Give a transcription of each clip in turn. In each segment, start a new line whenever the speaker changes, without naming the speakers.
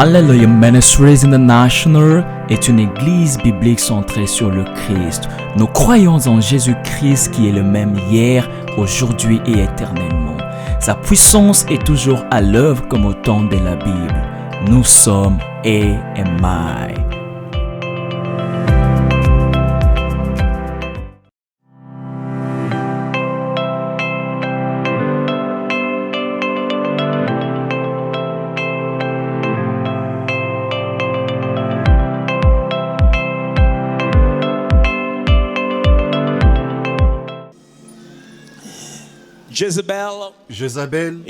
Hallelujah Ministries International est une église biblique centrée sur le Christ. Nous croyons en Jésus-Christ qui est le même hier, aujourd'hui et éternellement. Sa puissance est toujours à l'œuvre comme au temps de la Bible. Nous sommes AMI.
Jézabel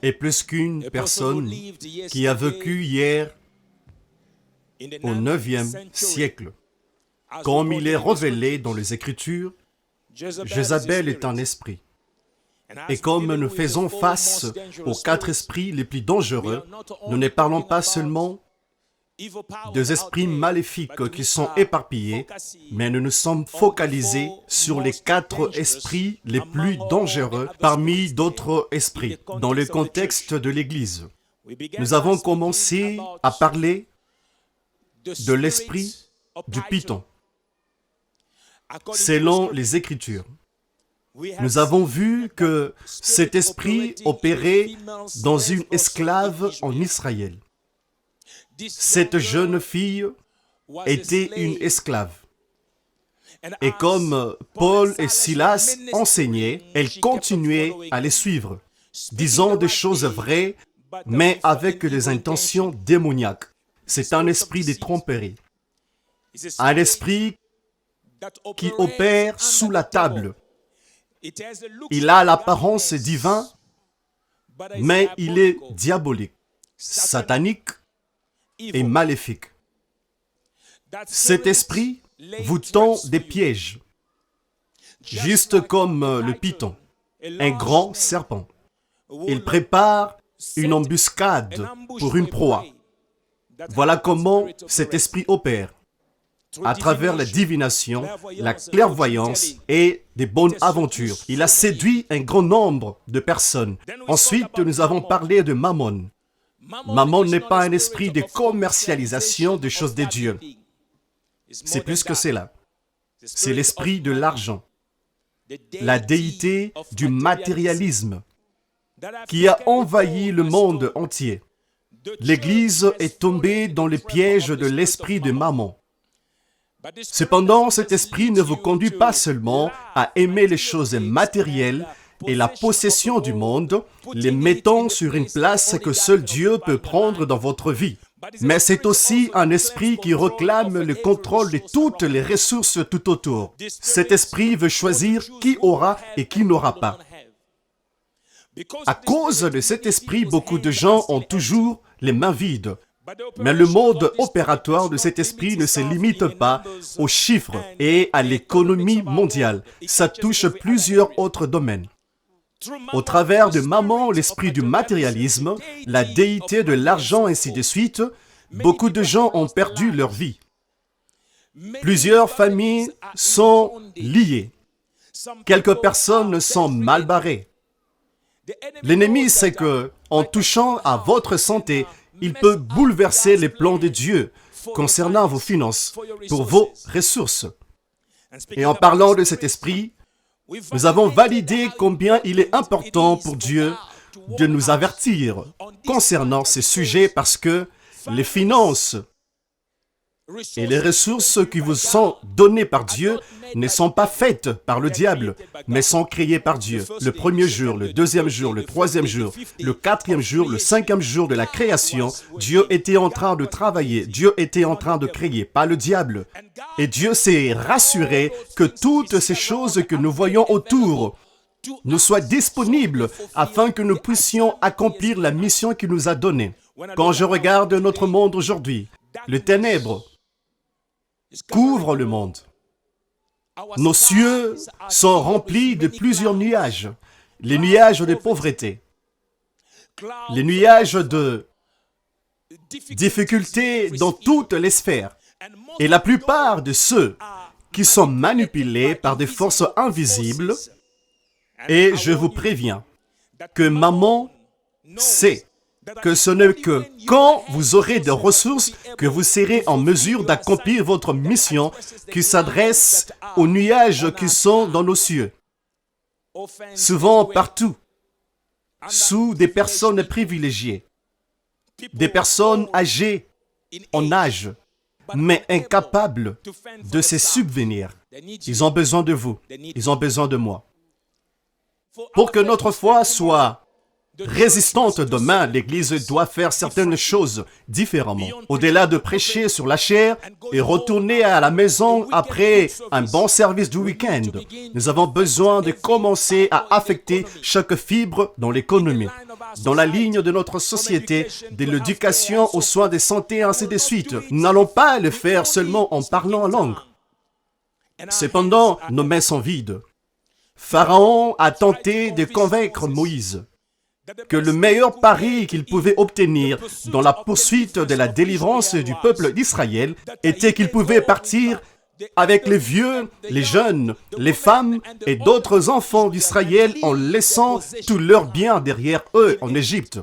est plus qu'une personne qui a vécu hier au 9e siècle. Comme il est révélé dans les Écritures, Jézabel est un esprit. Et comme nous faisons face aux 4 esprits les plus dangereux, nous ne parlons pas seulement des esprits maléfiques qui sont éparpillés, mais nous nous sommes focalisés sur les 4 esprits les plus dangereux parmi d'autres esprits, dans le contexte de l'Église. Nous avons commencé à parler de l'esprit du python, selon les Écritures. Nous avons vu que cet esprit opérait dans une esclave en Israël. Cette jeune fille était une esclave. Et comme Paul et Silas enseignaient, elle continuait à les suivre, disant des choses vraies, mais avec des intentions démoniaques. C'est un esprit de tromperie. Un esprit qui opère sous la table. Il a l'apparence divine, mais il est diabolique, satanique et maléfique. Cet esprit vous tend des pièges, juste comme le python, un grand serpent. Il prépare une embuscade pour une proie. Voilà comment cet esprit opère, à travers la divination, la clairvoyance et des bonnes aventures. Il a séduit un grand nombre de personnes. Ensuite, nous avons parlé de Mammon. Mammon n'est pas un esprit de commercialisation des choses de Dieu. C'est plus que cela. C'est l'esprit de l'argent, la déité du matérialisme qui a envahi le monde entier. L'Église est tombée dans les pièges de l'esprit de Mammon. Cependant, cet esprit ne vous conduit pas seulement à aimer les choses matérielles et la possession du monde, les mettant sur une place que seul Dieu peut prendre dans votre vie. Mais c'est aussi un esprit qui réclame le contrôle de toutes les ressources tout autour. Cet esprit veut choisir qui aura et qui n'aura pas. À cause de cet esprit, beaucoup de gens ont toujours les mains vides. Mais le mode opératoire de cet esprit ne se limite pas aux chiffres et à l'économie mondiale. Ça touche plusieurs autres domaines. Au travers de Mammon, l'esprit du matérialisme, la déité de l'argent, ainsi de suite, beaucoup de gens ont perdu leur vie. Plusieurs familles sont liées. Quelques personnes sont mal barrées. L'ennemi sait que, en touchant à votre santé, il peut bouleverser les plans de Dieu concernant vos finances, pour vos ressources. Et en parlant de cet esprit, nous avons validé combien il est important pour Dieu de nous avertir concernant ces sujets parce que les finances et les ressources qui vous sont données par Dieu ne sont pas faites par le diable, mais sont créées par Dieu. Le premier jour, le deuxième jour, le troisième jour, le quatrième jour, le 5e jour de la création, Dieu était en train de travailler, Dieu était en train de créer, pas le diable. Et Dieu s'est rassuré que toutes ces choses que nous voyons autour nous soient disponibles afin que nous puissions accomplir la mission qu'il nous a donnée. Quand je regarde notre monde aujourd'hui, les ténèbres couvrent le monde. Nos cieux sont remplis de plusieurs nuages. Les nuages de pauvreté, les nuages de difficultés dans toutes les sphères. Et la plupart de ceux qui sont manipulés par des forces invisibles, et je vous préviens que Mammon sait que ce n'est que quand vous aurez des ressources que vous serez en mesure d'accomplir votre mission qui s'adresse aux nuages qui sont dans nos cieux. Souvent partout, sous des personnes privilégiées, des personnes âgées en âge, mais incapables de se subvenir. Ils ont besoin de vous, ils ont besoin de moi. Pour que notre foi soit résistante demain, l'Église doit faire certaines choses différemment. Au-delà de prêcher sur la chair et retourner à la maison après un bon service du week-end, nous avons besoin de commencer à affecter chaque fibre dans l'économie, dans la ligne de notre société, de l'éducation aux soins de santé, ainsi de suite. Nous n'allons pas le faire seulement en parlant en langue. Cependant, nos mains sont vides. Pharaon a tenté de convaincre Moïse que le meilleur pari qu'il pouvait obtenir dans la poursuite de la délivrance du peuple d'Israël était qu'il pouvait partir avec les vieux, les jeunes, les femmes et d'autres enfants d'Israël en laissant tous leurs biens derrière eux en Égypte.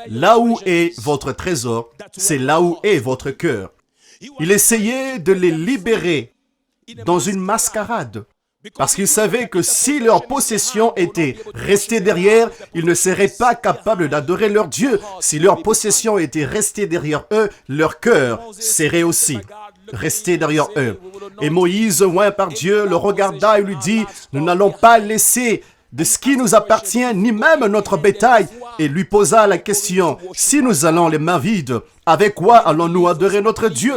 Là où est votre trésor, c'est là où est votre cœur. Il essayait de les libérer dans une mascarade. Parce qu'ils savaient que si leur possession était restée derrière, ils ne seraient pas capables d'adorer leur Dieu. Si leur possession était restée derrière eux, leur cœur serait aussi resté derrière eux. Et Moïse, oint par Dieu, le regarda et lui dit, « Nous n'allons pas laisser de ce qui nous appartient, ni même notre bétail. » Et lui posa la question, « Si nous allons les mains vides, avec quoi allons-nous adorer notre Dieu ?»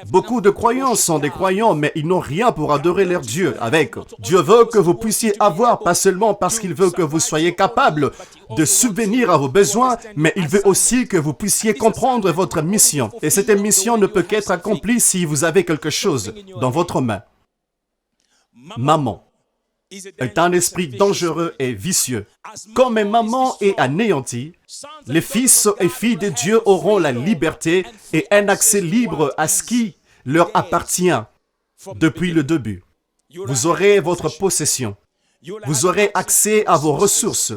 Beaucoup de croyants sont des croyants, mais ils n'ont rien pour adorer leur Dieu avec. Dieu veut que vous puissiez avoir, pas seulement parce qu'il veut que vous soyez capable de subvenir à vos besoins, mais il veut aussi que vous puissiez comprendre votre mission. Et cette mission ne peut qu'être accomplie si vous avez quelque chose dans votre main. Maman est un esprit dangereux et vicieux. Comme un maman est anéantie, les fils et filles de Dieu auront la liberté et un accès libre à ce qui leur appartient depuis le début. Vous aurez votre possession. Vous aurez accès à vos ressources.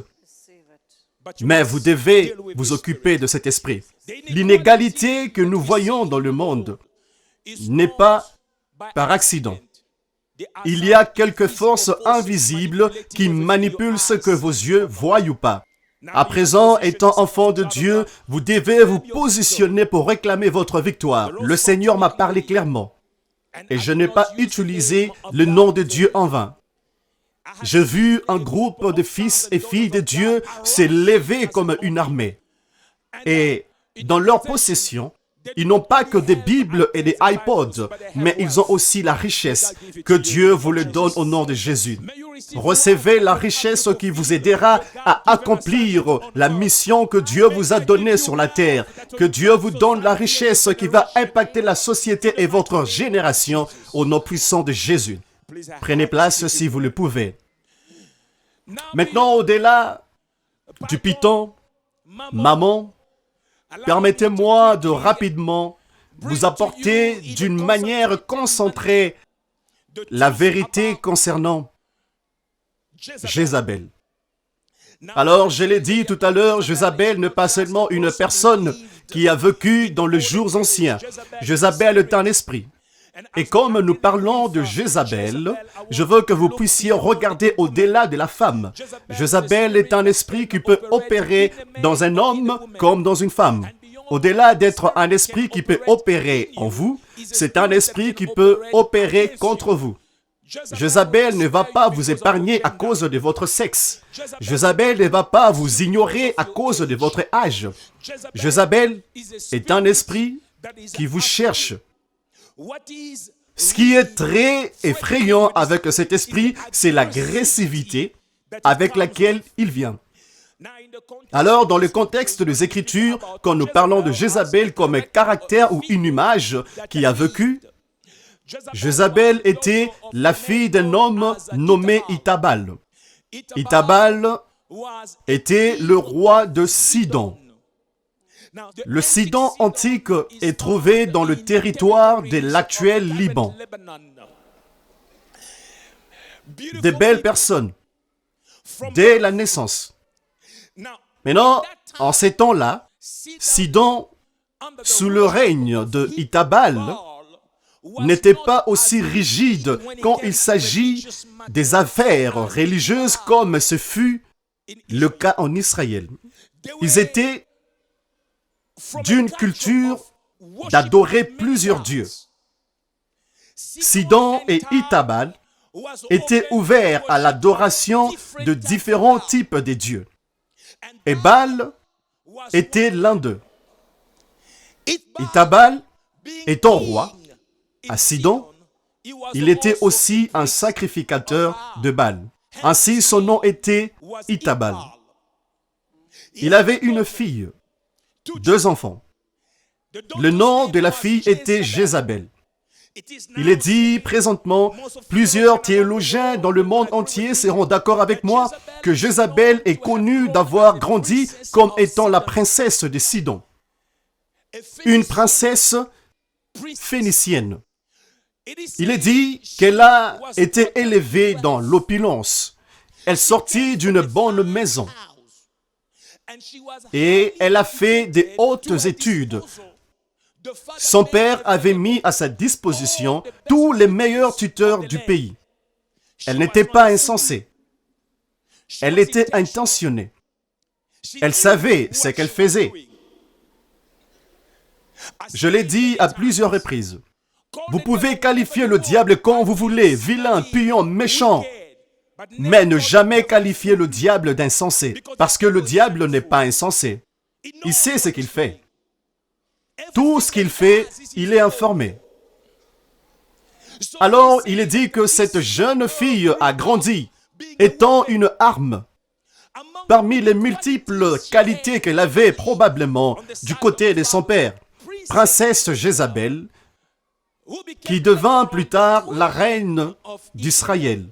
Mais vous devez vous occuper de cet esprit. L'inégalité que nous voyons dans le monde n'est pas par accident. Il y a quelques forces invisibles qui manipulent ce que vos yeux voient ou pas. À présent, étant enfant de Dieu, vous devez vous positionner pour réclamer votre victoire. Le Seigneur m'a parlé clairement. Et je n'ai pas utilisé le nom de Dieu en vain. J'ai vu un groupe de fils et filles de Dieu s'élever comme une armée. Et dans leur possession, ils n'ont pas que des Bibles et des iPods, mais ils ont aussi la richesse. Que Dieu vous le donne au nom de Jésus. Recevez la richesse qui vous aidera à accomplir la mission que Dieu vous a donnée sur la terre. Que Dieu vous donne la richesse qui va impacter la société et votre génération au nom puissant de Jésus. Prenez place si vous le pouvez. Maintenant, au-delà du python, maman, permettez-moi de rapidement vous apporter d'une manière concentrée la vérité concernant Jézabel. Alors, je l'ai dit tout à l'heure, Jézabel n'est pas seulement une personne qui a vécu dans les jours anciens. Jézabel est un esprit. Et comme nous parlons de Jézabel, je veux que vous puissiez regarder au-delà de la femme. Jézabel est un esprit qui peut opérer dans un homme comme dans une femme. Au-delà d'être un esprit qui peut opérer en vous, c'est un esprit qui peut opérer contre vous. Jézabel ne va pas vous épargner à cause de votre sexe. Jézabel ne va pas vous ignorer à cause de votre âge. Jézabel est un esprit qui vous cherche. Ce qui est très effrayant avec cet esprit, c'est l'agressivité avec laquelle il vient. Alors, dans le contexte des Écritures, quand nous parlons de Jézabel comme un caractère ou une image qui a vécu, Jézabel était la fille d'un homme nommé Itabal. Itabal était le roi de Sidon. Le Sidon antique est trouvé dans le territoire de l'actuel Liban. Des belles personnes, dès la naissance. Maintenant, en ces temps-là, Sidon, sous le règne de Itabal, n'était pas aussi rigide quand il s'agit des affaires religieuses comme ce fut le cas en Israël. Ils étaient d'une culture d'adorer plusieurs dieux. Sidon et Itabal étaient ouverts à l'adoration de différents types de dieux. Et Baal était l'un d'eux. Itabal étant roi, à Sidon, il était aussi un sacrificateur de Baal. Ainsi, son nom était Itabal. Il avait une fille, 2 enfants. Le nom de la fille était Jézabel. Il est dit présentement, plusieurs théologiens dans le monde entier seront d'accord avec moi que Jézabel est connue d'avoir grandi comme étant la princesse de Sidon. Une princesse phénicienne. Il est dit qu'elle a été élevée dans l'opulence. Elle sortit d'une bonne maison. Et elle a fait des hautes études. Son père avait mis à sa disposition tous les meilleurs tuteurs du pays. Elle n'était pas insensée. Elle était intentionnée. Elle savait ce qu'elle faisait. Je l'ai dit à plusieurs reprises. Vous pouvez qualifier le diable quand vous voulez, vilain, pion, méchant, mais ne jamais qualifier le diable d'insensé, parce que le diable n'est pas insensé. Il sait ce qu'il fait. Tout ce qu'il fait, il est informé. Alors, il est dit que cette jeune fille a grandi, étant une arme. Parmi les multiples qualités qu'elle avait probablement du côté de son père, princesse Jézabel, qui devint plus tard la reine d'Israël,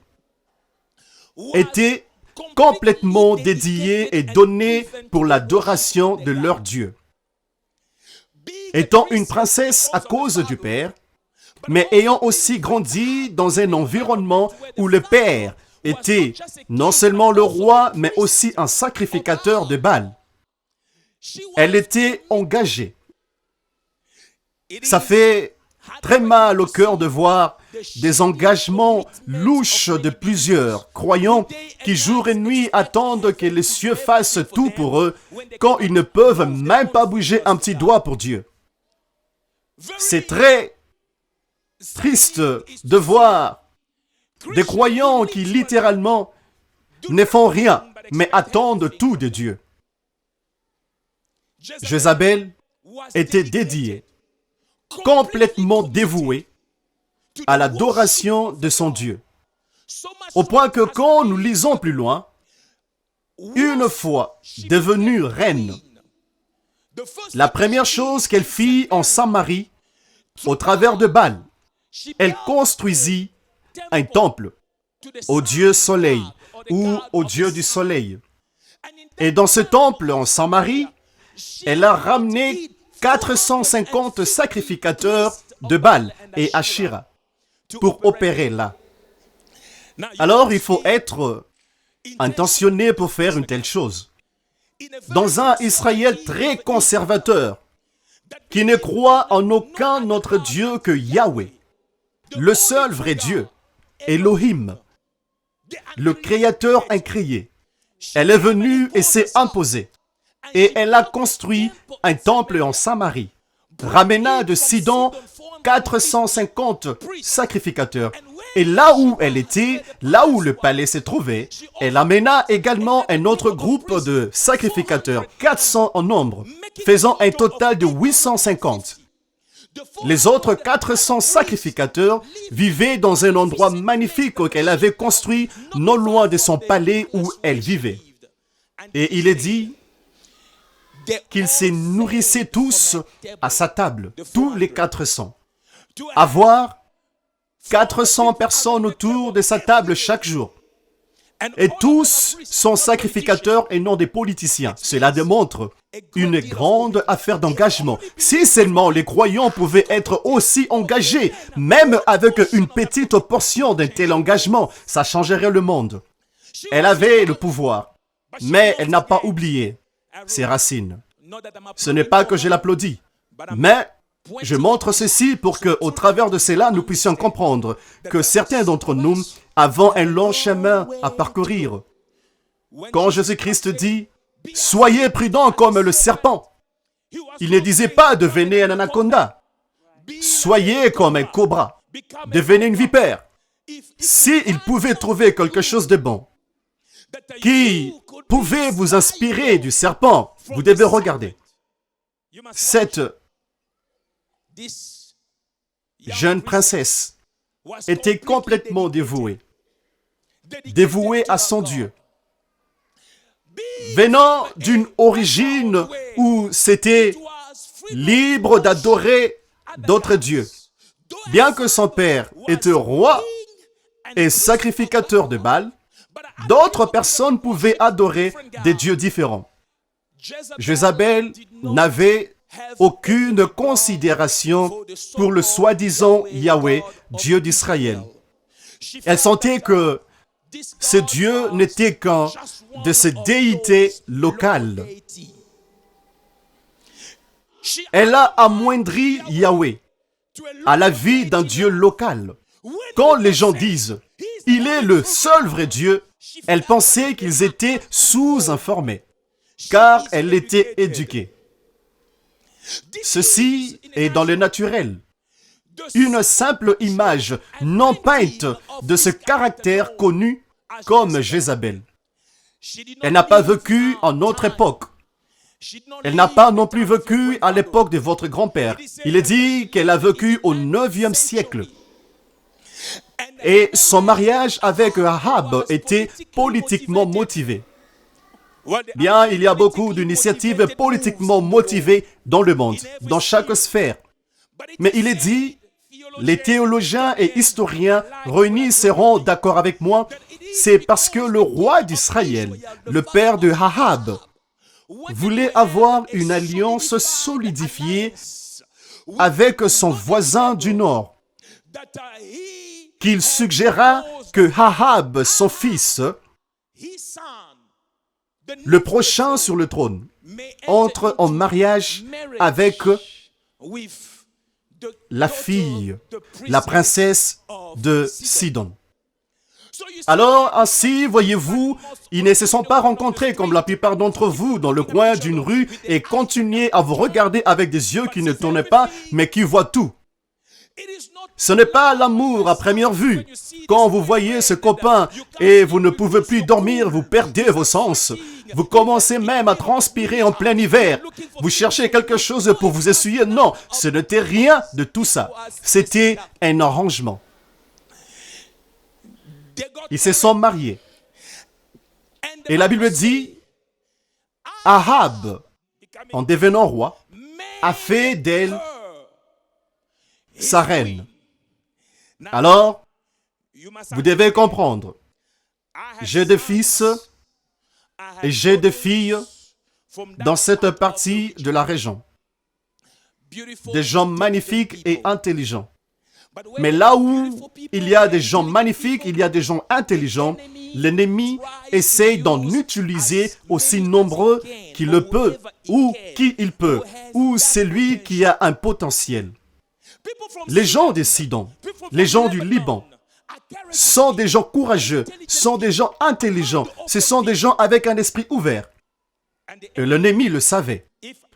était complètement dédiée et donnée pour l'adoration de leur Dieu. Étant une princesse à cause du père, mais ayant aussi grandi dans un environnement où le père était non seulement le roi, mais aussi un sacrificateur de Baal. Elle était engagée. Ça fait très mal au cœur de voir des engagements louches de plusieurs croyants qui jour et nuit attendent que les cieux fassent tout pour eux quand ils ne peuvent même pas bouger un petit doigt pour Dieu. C'est très triste de voir des croyants qui littéralement ne font rien mais attendent tout de Dieu. Jézabel était dédiée, complètement dévouée à l'adoration de son Dieu. Au point que quand nous lisons plus loin, une fois devenue reine, la première chose qu'elle fit en Samarie, au travers de Baal, elle construisit un temple au dieu soleil ou au dieu du soleil. Et dans ce temple en Samarie, elle a ramené 450 sacrificateurs de Baal et Ashira pour opérer là. Alors, il faut être intentionné pour faire une telle chose. Dans un Israël très conservateur, qui ne croit en aucun autre Dieu que Yahweh, le seul vrai Dieu, Elohim, le Créateur incréé, elle est venue et s'est imposée. Et elle a construit un temple en Samarie, ramena de Sidon 450 sacrificateurs. Et là où elle était, là où le palais se trouvait, elle amena également un autre groupe de sacrificateurs, 400 en nombre, faisant un total de 850. Les autres 400 sacrificateurs vivaient dans un endroit magnifique qu'elle avait construit non loin de son palais où elle vivait. Et il est dit qu'ils se nourrissaient tous à sa table, tous les 400. Avoir 400 personnes autour de sa table chaque jour. Et tous sont sacrificateurs et non des politiciens. Cela démontre une grande affaire d'engagement. Si seulement les croyants pouvaient être aussi engagés, même avec une petite portion d'un tel engagement, ça changerait le monde. Elle avait le pouvoir, mais elle n'a pas oublié ses racines. Ce n'est pas que je l'applaudis, mais je montre ceci pour que, au travers de cela, nous puissions comprendre que certains d'entre nous avons un long chemin à parcourir. Quand Jésus-Christ dit « Soyez prudents comme le serpent », il ne disait pas « Devenez un anaconda ». Soyez comme un cobra, devenez une vipère. S'il pouvait trouver quelque chose de bon qui pouvait vous inspirer du serpent, vous devez regarder. Cette jeune princesse était complètement dévouée à son Dieu. Venant d'une origine où c'était libre d'adorer d'autres dieux. Bien que son père était roi et sacrificateur de Baal, d'autres personnes pouvaient adorer des dieux différents. Jézabel n'avait aucune considération pour le soi-disant Yahweh, Dieu d'Israël. Elle sentait que ce Dieu n'était qu'un de ces déités locales. Elle a amoindri Yahweh à la vie d'un Dieu local. Quand les gens disent « Il est le seul vrai Dieu », elle pensait qu'ils étaient sous-informés, car elle était éduquée. Ceci est dans le naturel. Une simple image non peinte de ce caractère connu comme Jézabel. Elle n'a pas vécu en notre époque. Elle n'a pas non plus vécu à l'époque de votre grand-père. Il est dit qu'elle a vécu au 9e siècle. Et son mariage avec Ahab était politiquement motivé. Bien, il y a beaucoup d'initiatives politiquement motivées dans le monde, dans chaque sphère. Mais il est dit, les théologiens et historiens réunis seront d'accord avec moi, c'est parce que le roi d'Israël, le père de Ahab, voulait avoir une alliance solidifiée avec son voisin du nord, qu'il suggéra que Ahab, son fils, le prochain sur le trône, entre en mariage avec la fille, la princesse de Sidon. Alors, ainsi, voyez-vous, ils ne se sont pas rencontrés comme la plupart d'entre vous dans le coin d'une rue et continuez à vous regarder avec des yeux qui ne tournent pas, mais qui voient tout. Ce n'est pas l'amour à première vue. Quand vous voyez ce copain et vous ne pouvez plus dormir, vous perdez vos sens. Vous commencez même à transpirer en plein hiver. Vous cherchez quelque chose pour vous essuyer. Non, ce n'était rien de tout ça. C'était un arrangement. Ils se sont mariés. Et la Bible dit, Ahab, en devenant roi, a fait d'elle sa reine. Alors, vous devez comprendre, j'ai des fils et j'ai des filles dans cette partie de la région. Des gens magnifiques et intelligents. Mais là où il y a des gens magnifiques, il y a des gens intelligents, l'ennemi essaye d'en utiliser aussi nombreux qu'il le peut, ou qui il peut, ou celui qui a un potentiel. Les gens de Sidon, les gens du Liban, sont des gens courageux, sont des gens intelligents, ce sont des gens avec un esprit ouvert. Et l'ennemi le savait.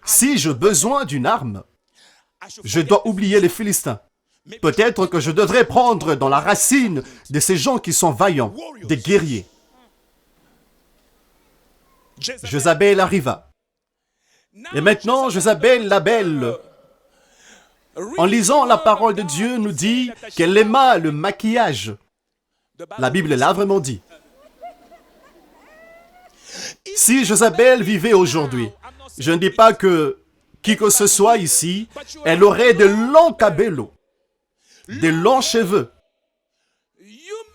Si j'ai besoin d'une arme, je dois oublier les Philistins. Peut-être que je devrais prendre dans la racine de ces gens qui sont vaillants, des guerriers. Jézabel arriva. Et maintenant, Jézabel la belle, en lisant la parole de Dieu, nous dit qu'elle aima le maquillage. La Bible l'a vraiment dit. Si Jézabel vivait aujourd'hui, je ne dis pas que qui que ce soit ici, elle aurait de longs cabellos, des longs cheveux,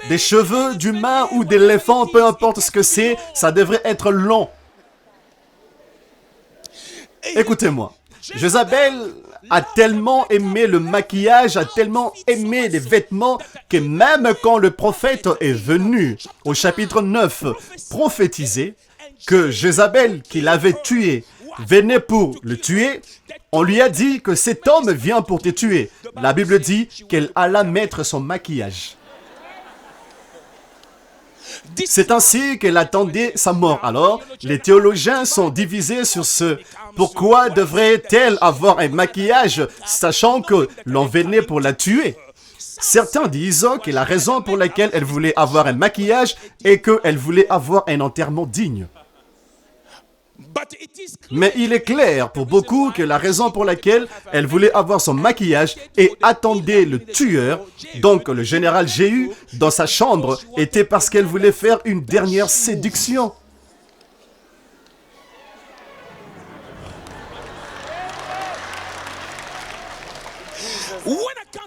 des cheveux d'humain ou d'éléphant, peu importe ce que c'est, ça devrait être long. Écoutez-moi, Jézabel a tellement aimé le maquillage, a tellement aimé les vêtements, que même quand le prophète est venu au chapitre 9 prophétiser que Jézabel, qu'il avait tuée, venait pour le tuer, on lui a dit que cet homme vient pour te tuer. La Bible dit qu'elle alla mettre son maquillage. C'est ainsi qu'elle attendait sa mort. Alors, les théologiens sont divisés sur ce. Pourquoi devrait-elle avoir un maquillage, sachant que l'on venait pour la tuer? Certains disent que la raison pour laquelle elle voulait avoir un maquillage est qu'elle voulait avoir un enterrement digne. Mais il est clair pour beaucoup que la raison pour laquelle elle voulait avoir son maquillage et attendait le tueur, donc le général Jéhu, dans sa chambre, était parce qu'elle voulait faire une dernière séduction.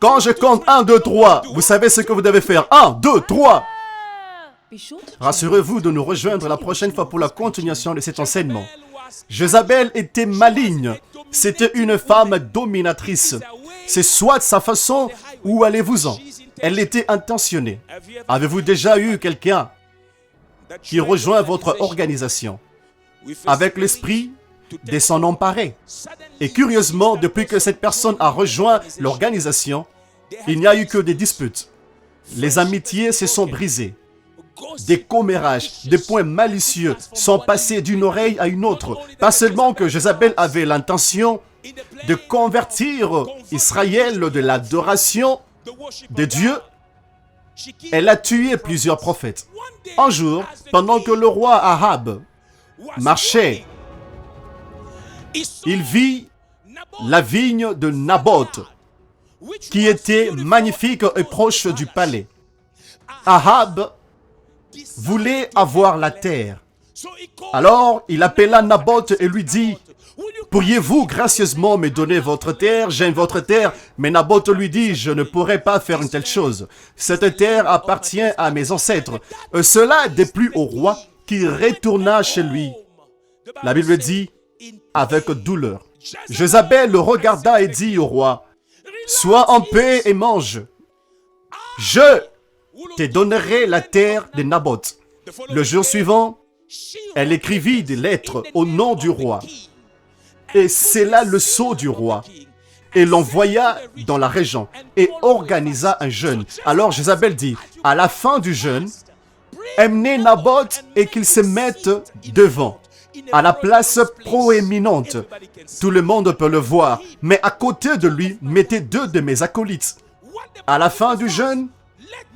Quand je compte 1, 2, 3, vous savez ce que vous devez faire. 1, 2, 3. Rassurez-vous de nous rejoindre la prochaine fois pour la continuation de cet enseignement. Jézabel était maligne. C'était une femme dominatrice. C'est soit sa façon ou allez-vous-en. Elle était intentionnée. Avez-vous déjà eu quelqu'un qui rejoint votre organisation avec l'esprit de s'en emparer? Et curieusement, depuis que cette personne a rejoint l'organisation, il n'y a eu que des disputes. Les amitiés se sont brisées. Des commérages, des points malicieux sont passés d'une oreille à une autre. Pas seulement que Jézabel avait l'intention de convertir Israël de l'adoration de Dieu, elle a tué plusieurs prophètes. Un jour, pendant que le roi Ahab marchait, il vit la vigne de Naboth, qui était magnifique et proche du palais. Ahab voulait avoir la terre. Alors, il appela Naboth et lui dit, « Pourriez-vous gracieusement me donner votre terre? J'aime votre terre. » Mais Naboth lui dit, « Je ne pourrais pas faire une telle chose. Cette terre appartient à mes ancêtres. » Cela déplut au roi qui retourna chez lui. La Bible dit, avec douleur. Jézabel le regarda et dit au roi, « Sois en paix et mange. Je te donnerai la terre de Naboth. » Le jour suivant, elle écrivit des lettres au nom du roi. Et scella le sceau du roi. Et l'envoya dans la région et organisa un jeûne. Alors Jézabel dit, à la fin du jeûne, emmenez Naboth et qu'il se mette devant, à la place proéminente. Tout le monde peut le voir, mais à côté de lui, mettez 2 de mes acolytes. À la fin du jeûne,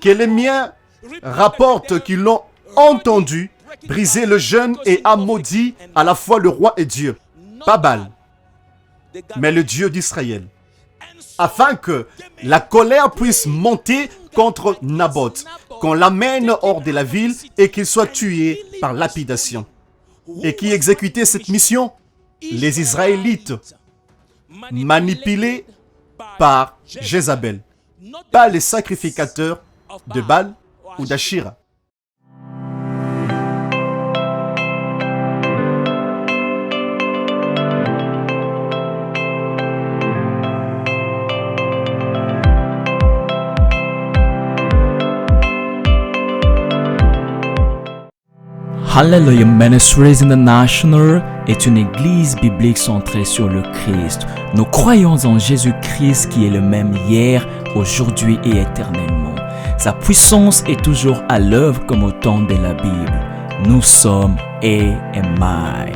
que les miens rapportent qu'ils l'ont entendu, briser le jeûne et a maudit à la fois le roi et Dieu. Pas Baal, mais le Dieu d'Israël. Afin que la colère puisse monter contre Naboth, qu'on l'amène hors de la ville et qu'il soit tué par lapidation. Et qui exécutait cette mission? Les Israélites, manipulés par Jézabel, pas les sacrificateurs de Baal ou d'Ashira.
Hallelujah Ministries International est une église biblique centrée sur le Christ. Nous croyons en Jésus-Christ qui est le même hier, aujourd'hui et éternellement. Sa puissance est toujours à l'œuvre comme au temps de la Bible. Nous sommes AMI.